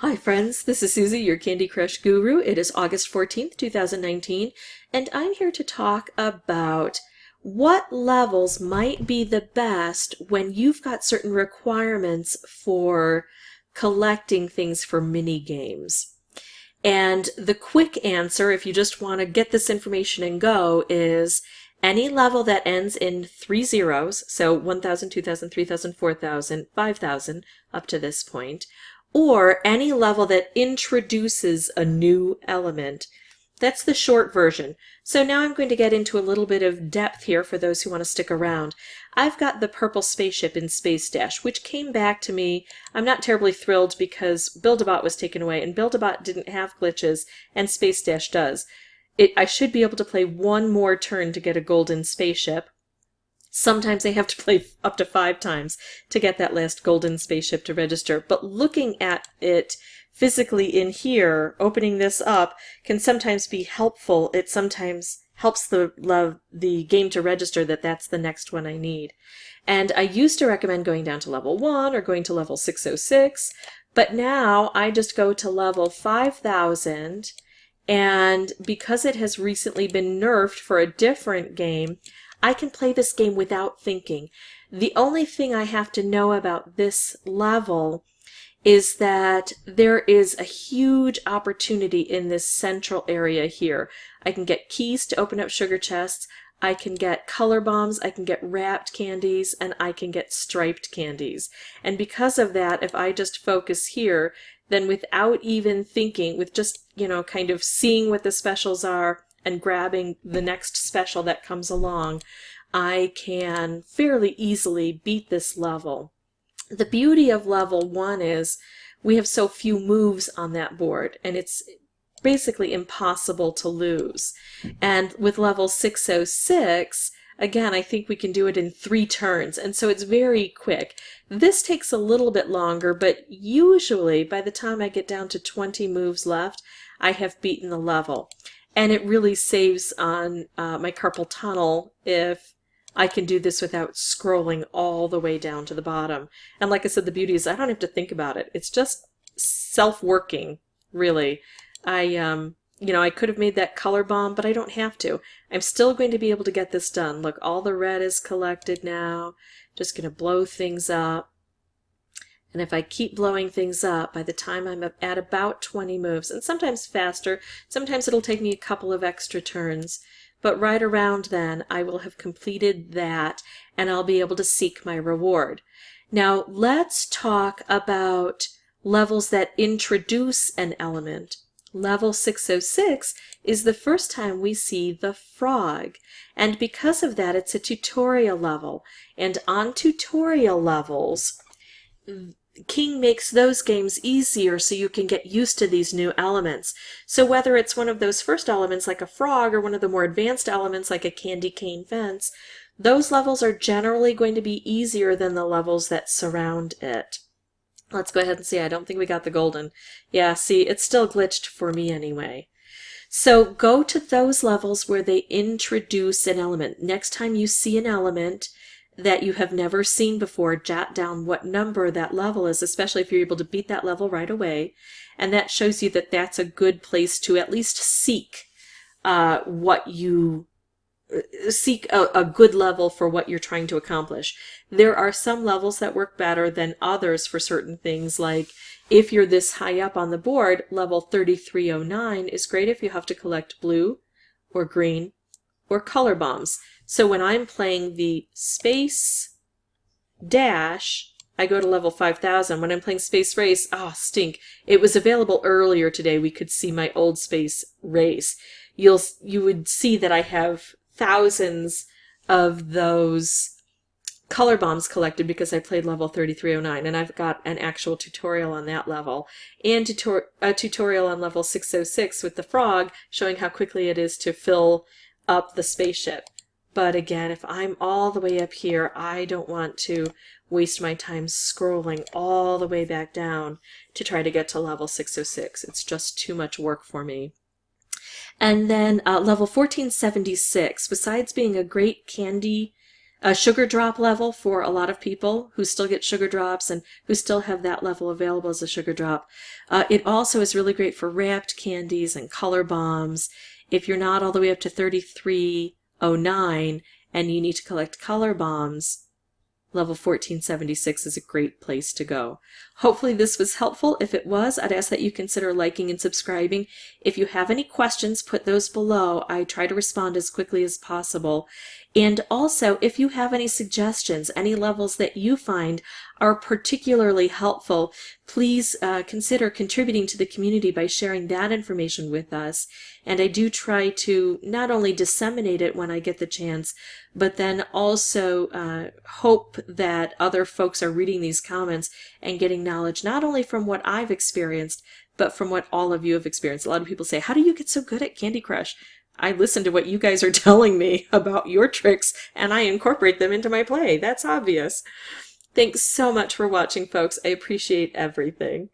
Hi friends, this is Susie, your Candy Crush guru. It is August 14th, 2019, and I'm here to talk about what levels might be the best when you've got certain requirements for collecting things for mini games. And the quick answer, if you just want to get this information and go, is any level that ends in 3 zeros, so 1,000, 2,000, 3,000, 4,000, 5,000 up to this point, or any level that introduces a new element. That's the short version. So now I'm going to get into a little bit of depth here for those who want to stick around. I've got the purple spaceship in Space Dash, which came back to me. I'm not terribly thrilled because Build-A-Bot was taken away, and Build-A-Bot didn't have glitches, and Space Dash does. I should be able to play one more turn to get a golden spaceship. Sometimes I have to play up to 5 times to get that last golden spaceship to register. But looking at it physically in here, opening this up, can sometimes be helpful. It sometimes helps the game to register that that's the next one I need. And I used to recommend going down to level 1 or going to level 606, but now I just go to level 5000, and because it has recently been nerfed for a different game, I can play this game without thinking. The only thing I have to know about this level is that there is a huge opportunity in this central area here. I can get keys to open up sugar chests, I can get color bombs, I can get wrapped candies, and I can get striped candies. And because of that, if I just focus here, then without even thinking, with just, kind of seeing what the specials are, and grabbing the next special that comes along, I can fairly easily beat this level. The beauty of level 1 is we have so few moves on that board, and it's basically impossible to lose. And with level 606, again, I think we can do it in 3 turns, and so it's very quick. This takes a little bit longer, but usually by the time I get down to 20 moves left, I have beaten the level. And it really saves on my carpal tunnel if I can do this without scrolling all the way down to the bottom. And like I said, the beauty is I don't have to think about it. It's just self-working, really. I could have made that color bomb, but I don't have to. I'm still going to be able to get this done. Look, all the red is collected now. Just going to blow things up. And if I keep blowing things up, by the time I'm at about 20 moves, and sometimes faster, sometimes it'll take me a couple of extra turns, but right around then I will have completed that and I'll be able to seek my reward. Now let's talk about levels that introduce an element. Level 606 is the first time we see the frog, and because of that it's a tutorial level, and on tutorial levels King makes those games easier so you can get used to these new elements. So whether it's one of those first elements like a frog or one of the more advanced elements like a candy cane fence, those levels are generally going to be easier than the levels that surround it. Let's go ahead and see. I don't think we got the golden. Yeah, see, it's still glitched for me anyway. So go to those levels where they introduce an element. Next time you see an element that you have never seen before, jot down what number that level is, especially if you're able to beat that level right away. And that shows you that that's a good place to at least seek a good level for what you're trying to accomplish. There are some levels that work better than others for certain things, like if you're this high up on the board, level 3309 is great if you have to collect blue or green or color bombs. So when I'm playing the Space Dash, I go to level 5000. When I'm playing Space Race, stink. It was available earlier today. We could see my old Space Race. You would see that I have thousands of those color bombs collected because I played level 3309, and I've got an actual tutorial on that level, and a tutorial on level 606 with the frog showing how quickly it is to fill up the spaceship. But again, if I'm all the way up here, I don't want to waste my time scrolling all the way back down to try to get to level 606. It's just too much work for me. And then level 1476, besides being a great candy a sugar drop level for a lot of people who still get sugar drops and who still have that level available as a sugar drop. It also is really great for wrapped candies and color bombs. If you're not all the way up to 3309 and you need to collect color bombs, level 1476 is a great place to go. Hopefully this was helpful. If it was, I'd ask that you consider liking and subscribing. If you have any questions, put those below. I try to respond as quickly as possible. And also, if you have any suggestions, any levels that you find are particularly helpful, please consider contributing to the community by sharing that information with us. And I do try to not only disseminate it when I get the chance, but then also hope that other folks are reading these comments and getting knowledge not only from what I've experienced, but from what all of you have experienced. A lot of people say, how do you get so good at Candy Crush? I listen to what you guys are telling me about your tricks, and I incorporate them into my play. That's obvious. Thanks so much for watching, folks. I appreciate everything.